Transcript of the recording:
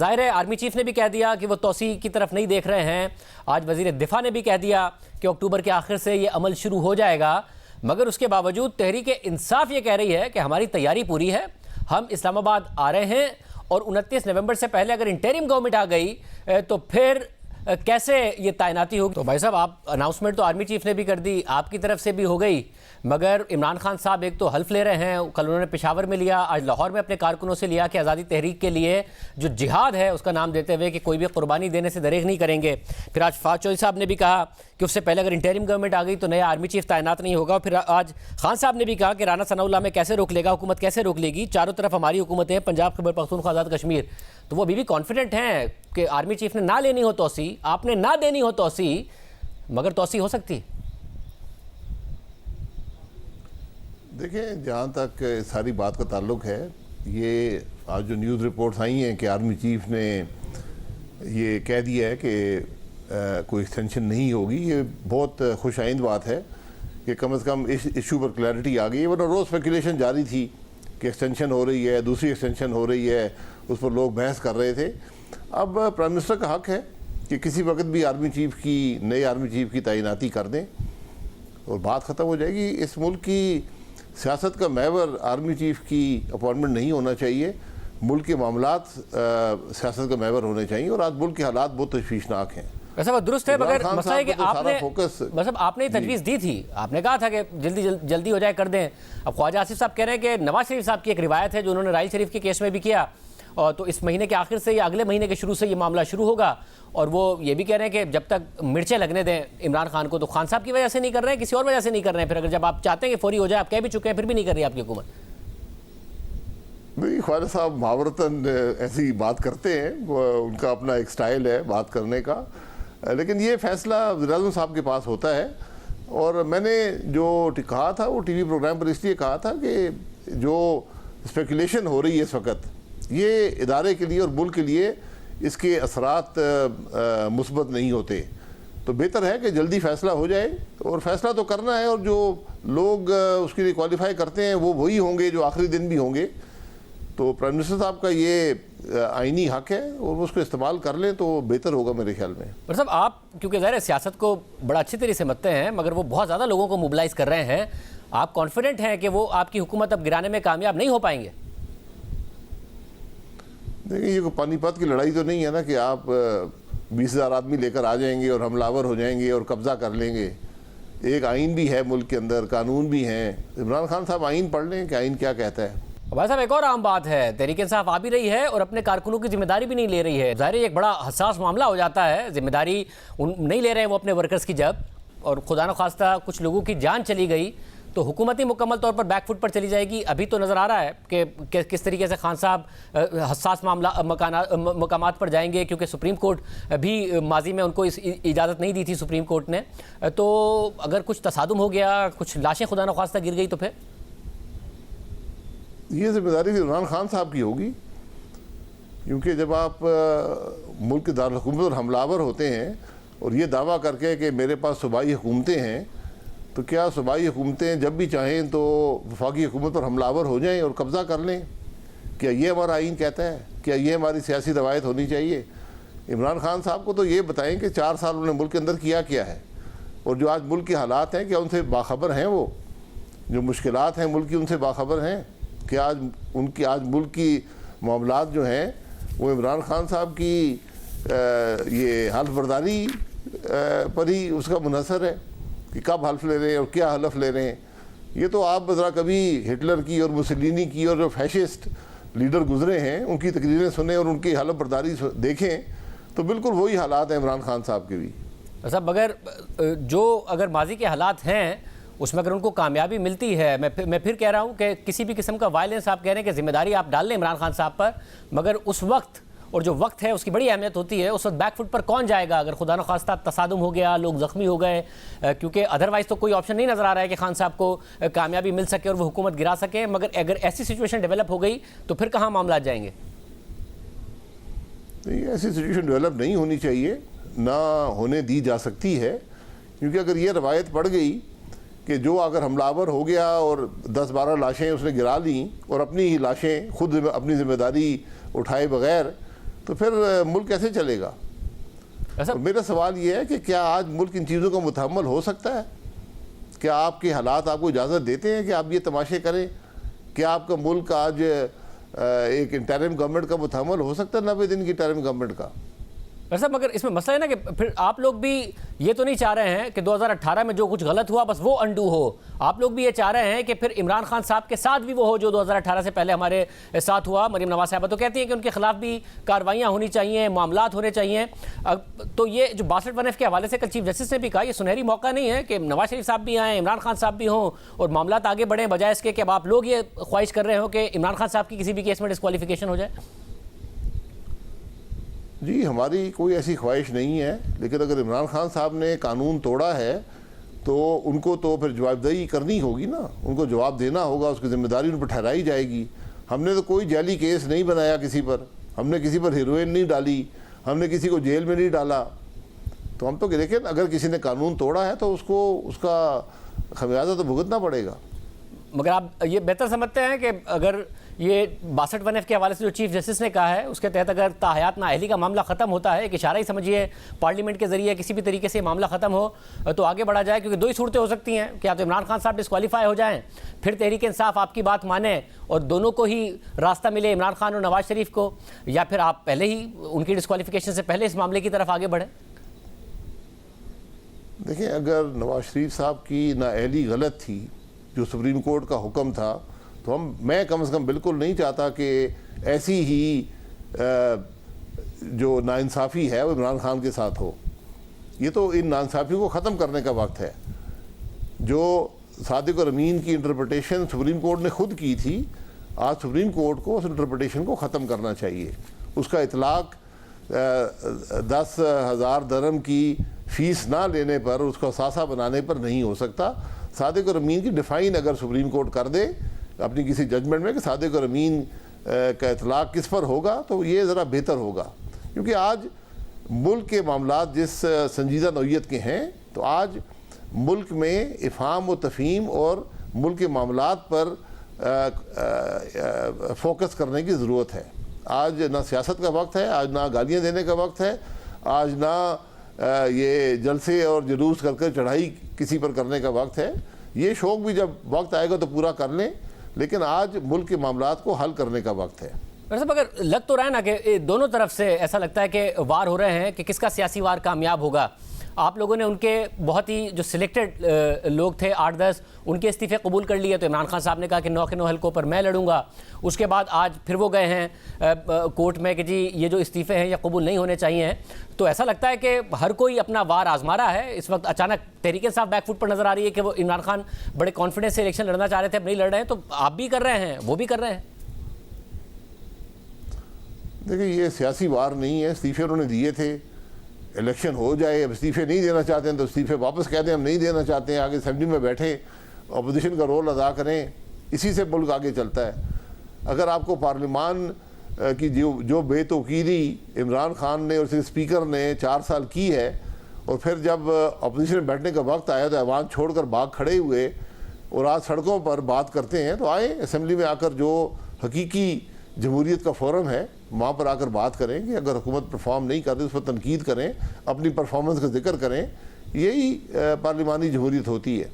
ظاہر ہے army chief نے بھی کہہ دیا کہ وہ توسیع کی طرف نہیں دیکھ رہے ہیں. آج وزیر دفاع نے بھی کہہ دیا کہ اکتوبر کے آخر سے یہ عمل شروع ہو جائے گا. مگر اس کے باوجود تحریک انصاف یہ کہہ رہی ہے کہ ہماری تیاری پوری ہے, ہم اسلام آباد آ رہے ہیں, اور 29 نومبر سے پہلے اگر انٹرم گورنمنٹ آ گئی تو پھر کیسے یہ تعیناتی ہوگی. تو بھائی صاحب, آپ اناؤنسمنٹ تو آرمی چیف نے بھی کر دی, آپ کی طرف سے بھی ہو گئی, مگر عمران خان صاحب ایک تو حلف لے رہے ہیں, کل انہوں نے پشاور میں لیا, آج لاہور میں اپنے کارکنوں سے لیا کہ آزادی تحریک کے لیے جو جہاد ہے اس کا نام دیتے ہوئے کہ کوئی بھی قربانی دینے سے دریغ نہیں کریں گے. پھر آج فواد چودھری صاحب نے بھی کہا کہ اس سے پہلے اگر انٹرم گورنمنٹ آ گئی تو نیا آرمی چیف تعینات نہیں ہوگا. پھر آج خان صاحب نے بھی کہا کہ رانا ثناء اللہ میں کیسے روک لے گا, حکومت کیسے روک لے گی, چاروں طرف ہماری حکومتیں, پنجاب, خیبر پختونخوا, آزاد کشمیر. تو وہ ابھی بھی کانفیڈنٹ ہیں کہ آرمی چیف نے نہ لینی ہو توسیع, آپ نے نہ دینی ہو توسیع, مگر توسیع ہو سکتی. دیکھیں, جہاں تک ساری بات کا تعلق ہے, یہ آج جو نیوز رپورٹس آئی ہیں کہ آرمی چیف نے یہ کہہ دیا ہے کہ کوئی ایکسٹینشن نہیں ہوگی, یہ بہت خوش آئند بات ہے کہ کم از کم اس ایشو پر کلیئرٹی آ گئی. ورنہ روز اسپیکولیشن جاری تھی کہ ایکسٹینشن ہو رہی ہے, دوسری ایکسٹینشن ہو رہی ہے, اس پر لوگ بحث کر رہے تھے. اب پرائم منسٹر کا حق ہے کہ کسی وقت بھی آرمی چیف کی, نئے آرمی چیف کی تعیناتی کر دیں اور بات ختم ہو جائے گی. اس ملک کی سیاست کا محور آرمی چیف کی اپوائنٹمنٹ نہیں ہونا چاہیے, ملک کے معاملات سیاست کا محور ہونے چاہیے, اور آج ملک کے حالات بہت تشویشناک ہیں. ویسے وہ درست ہے, مگر مسئلہ ہے کہ آپ نے تجویز دی تھی, آپ نے کہا تھا کہ جلدی ہو جائے کر دیں. اب خواجہ آصف صاحب کہہ رہے ہیں کہ نواز شریف صاحب کی ایک روایت ہے جو انہوں نے رائل شریف کے کیس میں بھی کیا, اور تو اس مہینے کے آخر سے یا اگلے مہینے کے شروع سے یہ معاملہ شروع ہوگا. اور وہ یہ بھی کہہ رہے ہیں کہ جب تک مرچیں لگنے دیں عمران خان کو, تو خان صاحب کی وجہ سے نہیں کر رہے ہیں, کسی اور وجہ سے نہیں کر رہے ہیں. پھر اگر جب آپ چاہتے ہیں کہ فوری ہو جائے, آپ کہہ بھی چکے ہیں, پھر بھی نہیں کر رہی آپ کی حکومت. نہیں, خواجہ صاحب محاورتاً ایسی بات کرتے ہیں, ان کا اپنا ایک سٹائل ہے بات کرنے کا, لیکن یہ فیصلہ وزیر اعظم صاحب کے پاس ہوتا ہے. اور میں نے جو کہا تھا وہ ٹی وی پروگرام پر اس لیے کہا تھا کہ جو اسپیکولیشن ہو رہی ہے اس وقت, یہ ادارے کے لیے اور ملک کے لیے اس کے اثرات مثبت نہیں ہوتے. تو بہتر ہے کہ جلدی فیصلہ ہو جائے, اور فیصلہ تو کرنا ہے, اور جو لوگ اس کے لیے کوالیفائی کرتے ہیں وہ وہی ہوں گے جو آخری دن بھی ہوں گے. تو پرائم منسٹر صاحب کا یہ آئینی حق ہے, اور اس کو استعمال کر لیں تو بہتر ہوگا میرے خیال میں. پر صاحب, آپ کیونکہ ظاہر ہے سیاست کو بڑا اچھی طرح سے سمجھتے ہیں, مگر وہ بہت زیادہ لوگوں کو موبلائز کر رہے ہیں, آپ کانفیڈنٹ ہیں کہ وہ آپ کی حکومت اب گرانے میں کامیاب نہیں ہو پائیں گے؟ دیکھیں, یہ کوئی پانی پت کی لڑائی تو نہیں ہے نا کہ آپ 20,000 آدمی لے کر آ جائیں گے اور حملہ آور ہو جائیں گے اور قبضہ کر لیں گے. ایک آئین بھی ہے ملک کے اندر, قانون بھی ہیں. عمران خان صاحب آئین پڑھ لیں کہ آئین کیا کہتا ہے. بھائی صاحب, ایک اور عام بات ہے, تحریک انصاف آ بھی رہی ہے اور اپنے کارکنوں کی ذمہ داری بھی نہیں لے رہی ہے. ظاہر ایک بڑا حساس معاملہ ہو جاتا ہے, ذمہ داری نہیں لے رہے ہیں وہ اپنے ورکرز کی جب, اور خدا نخواستہ کچھ لوگوں کی جان چلی گئی تو حکومت ہی مکمل طور پر بیک فٹ پر چلی جائے گی. ابھی تو نظر آ رہا ہے کہ کس طریقے سے خان صاحب حساس مقامات پر جائیں گے, کیونکہ سپریم کورٹ بھی ماضی میں ان کو اجازت نہیں دی تھی سپریم کورٹ نے. تو اگر کچھ تصادم ہو گیا, کچھ لاشیں خدا نخواستہ گر گئی, تو پھر یہ ذمہ داری عمران خان صاحب کی ہوگی, کیونکہ جب آپ ملک کے دارالحکومت اور حملہ آور ہوتے ہیں اور یہ دعویٰ کر کے کہ میرے پاس صوبائی حکومتیں ہیں, تو کیا صوبائی حکومتیں جب بھی چاہیں تو وفاقی حکومت پر حملہ آور ہو جائیں اور قبضہ کر لیں؟ کیا یہ ہمارا آئین کہتا ہے؟ کیا یہ ہماری سیاسی روایت ہونی چاہیے؟ عمران خان صاحب کو تو یہ بتائیں کہ 4 سال انہوں نے ملک کے اندر کیا ہے, اور جو آج ملک کے حالات ہیں کیا ان سے باخبر ہیں؟ وہ جو مشکلات ہیں ملک کی ان سے باخبر ہیں؟ کہ آج ملک کی معاملات جو ہیں وہ عمران خان صاحب کی یہ حلف برداری پر ہی اس کا منحصر ہے کہ کب حلف لے رہے ہیں اور کیا حلف لے رہے ہیں. یہ تو آپ ذرا کبھی ہٹلر کی اور مسولینی کی اور جو فیشسٹ لیڈر گزرے ہیں ان کی تقریریں سنیں اور ان کی حلف برداری دیکھیں, تو بالکل وہی حالات ہیں عمران خان صاحب کے بھی. صاحب, اگر ماضی کے حالات ہیں اس میں اگر ان کو کامیابی ملتی ہے, میں پھر کہہ رہا ہوں کہ کسی بھی قسم کا وائلنس آپ کہہ رہے ہیں کہ ذمہ داری آپ ڈال لیں عمران خان صاحب پر, مگر اس وقت اور جو وقت ہے اس کی بڑی اہمیت ہوتی ہے. اس وقت بیک فٹ پر کون جائے گا اگر خدا نخواستہ تصادم ہو گیا, لوگ زخمی ہو گئے, کیونکہ ادروائز تو کوئی آپشن نہیں نظر آ رہا ہے کہ خان صاحب کو کامیابی مل سکے اور وہ حکومت گرا سکے. مگر اگر ایسی سچویشن ڈیولپ ہو گئی تو پھر کہاں معاملات جائیں گے؟ ایسی سچویشن ڈیولپ نہیں ہونی چاہیے, نہ ہونے دی جا سکتی ہے, کیونکہ اگر یہ روایت پڑ گئی کہ جو اگر حملہ آور ہو گیا اور 10-12 لاشیں اس نے گرا لیں اور اپنی ہی لاشیں خود اپنی ذمہ داری اٹھائے بغیر تو پھر ملک کیسے چلے گا؟ ایسا میرا سوال یہ ہے کہ کیا آج ملک ان چیزوں کا متحمل ہو سکتا ہے؟ کیا آپ کے حالات آپ کو اجازت دیتے ہیں کہ آپ یہ تماشے کریں؟ کیا آپ کا ملک آج ایک انٹرم گورنمنٹ کا متحمل ہو سکتا ہے 90 دن کی انٹرم گورنمنٹ کا؟ ویسا مگر اس میں مسئلہ ہے نا کہ پھر آپ لوگ بھی یہ تو نہیں چاہ رہے ہیں کہ 2018 میں جو کچھ غلط ہوا بس وہ انڈو ہو. آپ لوگ بھی یہ چاہ رہے ہیں کہ پھر عمران خان صاحب کے ساتھ بھی وہ ہو جو 2018 سے پہلے ہمارے ساتھ ہوا. مریم نواز صاحبہ تو کہتی ہیں کہ ان کے خلاف بھی کاروائیاں ہونی چاہیے, معاملات ہونے چاہیے. تو یہ جو 62 کے حوالے سے کل چیف جسٹس نے بھی کہا, یہ سنہری موقع نہیں ہے کہ نواز شریف صاحب بھی آئیں, عمران خان صاحب بھی ہوں اور معاملات آگے بڑھیں, بجائے اس کے کہ اب آپ لوگ یہ خواہش کر رہے ہو کہ عمران خان صاحب کی کسی بھی کیس میں ڈسکوالیفیکیشن ہو جائے. جی ہماری کوئی ایسی خواہش نہیں ہے, لیکن اگر عمران خان صاحب نے قانون توڑا ہے تو ان کو تو پھر جواب دہی کرنی ہوگی نا, ان کو جواب دینا ہوگا, اس کی ذمہ داری ان پر ٹھہرائی جائے گی. ہم نے تو کوئی جعلی کیس نہیں بنایا کسی پر, ہم نے کسی پر ہیروئن نہیں ڈالی, ہم نے کسی کو جیل میں نہیں ڈالا. تو ہم تو دیکھیں اگر کسی نے قانون توڑا ہے تو اس کو اس کا خمیازہ تو بھگتنا پڑے گا. مگر آپ یہ بہتر سمجھتے ہیں کہ اگر یہ 62 کے حوالے سے جو چیف جسٹس نے کہا ہے اس کے تحت اگر تاحیات نااہلی کا معاملہ ختم ہوتا ہے, ایک اشارہ ہی سمجھیے پارلیمنٹ کے ذریعے کسی بھی طریقے سے معاملہ ختم ہو تو آگے بڑھا جائے, کیونکہ دو ہی صورتیں ہو سکتی ہیں کہ یا تو عمران خان صاحب ڈسکوالیفائی ہو جائیں, پھر تحریک انصاف آپ کی بات مانے اور دونوں کو ہی راستہ ملے, عمران خان اور نواز شریف کو, یا پھر آپ پہلے ہی ان کی ڈسکوالیفیکیشن سے پہلے اس معاملے کی طرف آگے بڑھیں. دیکھیں اگر نواز شریف صاحب کی نااہلی غلط تھی, جو سپریم کورٹ کا حکم تھا, تو میں کم از کم بالکل نہیں چاہتا کہ ایسی ہی جو ناانصافی ہے وہ عمران خان کے ساتھ ہو. یہ تو ان ناانصافیوں کو ختم کرنے کا وقت ہے. جو صادق اور امین کی انٹرپریٹیشن سپریم کورٹ نے خود کی تھی, آج سپریم کورٹ کو اس انٹرپریٹیشن کو ختم کرنا چاہیے. اس کا اطلاق 10,000 درہم کی فیس نہ لینے پر, اس کو اثاثہ بنانے پر نہیں ہو سکتا. صادق اور امین کی ڈیفائن اگر سپریم کورٹ کر دے اپنی کسی ججمنٹ میں کہ صادق اور امین کا اطلاق کس پر ہوگا, تو یہ ذرا بہتر ہوگا. کیونکہ آج ملک کے معاملات جس سنجیدہ نوعیت کے ہیں, تو آج ملک میں افہام و تفہیم اور ملک کے معاملات پر فوکس کرنے کی ضرورت ہے. آج نہ سیاست کا وقت ہے, آج نہ گالیاں دینے کا وقت ہے, آج نہ یہ جلسے اور جلوس کر چڑھائی کسی پر کرنے کا وقت ہے. یہ شوق بھی جب وقت آئے گا تو پورا کر لیں, لیکن آج ملک کے معاملات کو حل کرنے کا وقت ہے. صاحب اگر لگ تو رہا ہے نا کہ دونوں طرف سے ایسا لگتا ہے کہ وار ہو رہے ہیں کہ کس کا سیاسی وار کامیاب ہوگا. آپ لوگوں نے ان کے بہت ہی جو سلیکٹڈ لوگ تھے 8-10 ان کے استعفے قبول کر لیے, تو عمران خان صاحب نے کہا کہ 9 کے 9 حلقوں پر میں لڑوں گا. اس کے بعد آج پھر وہ گئے ہیں کورٹ میں کہ جی یہ جو استعفے ہیں یہ قبول نہیں ہونے چاہیے. تو ایسا لگتا ہے کہ ہر کوئی اپنا وار آزما رہا ہے. اس وقت اچانک تحریک انصاف بیک فٹ پر نظر آ رہی ہے کہ وہ عمران خان بڑے کانفیڈنس سے الیکشن لڑنا چاہ رہے تھے, اب نہیں لڑ رہے ہیں, تو آپ بھی کر رہے ہیں وہ بھی کر رہے ہیں. دیکھیں یہ سیاسی وار نہیں ہے. استعفے انہوں نے دیے تھے, الیکشن ہو جائے, اب استعفے نہیں دینا چاہتے ہیں تو استعفے واپس کہہ دیں ہم نہیں دینا چاہتے ہیں, آگے اسمبلی میں بیٹھیں, اپوزیشن کا رول ادا کریں, اسی سے ملک آگے چلتا ہے. اگر آپ کو پارلیمان کی جو بے توقیری عمران خان نے اور اسپیکر نے 4 سال کی ہے, اور پھر جب اپوزیشن میں بیٹھنے کا وقت آیا تو ایوان چھوڑ کر بھاگ کھڑے ہوئے اور آج سڑکوں پر بات کرتے ہیں, تو آئیں اسمبلی میں آ کر جو حقیقی جمہوریت کا فورم ہے وہاں پر آ کر بات کریں کہ اگر حکومت پرفارم نہیں کر رہی اس پر تنقید کریں, اپنی پرفارمنس کا ذکر کریں. یہی پارلیمانی جمہوریت ہوتی ہے.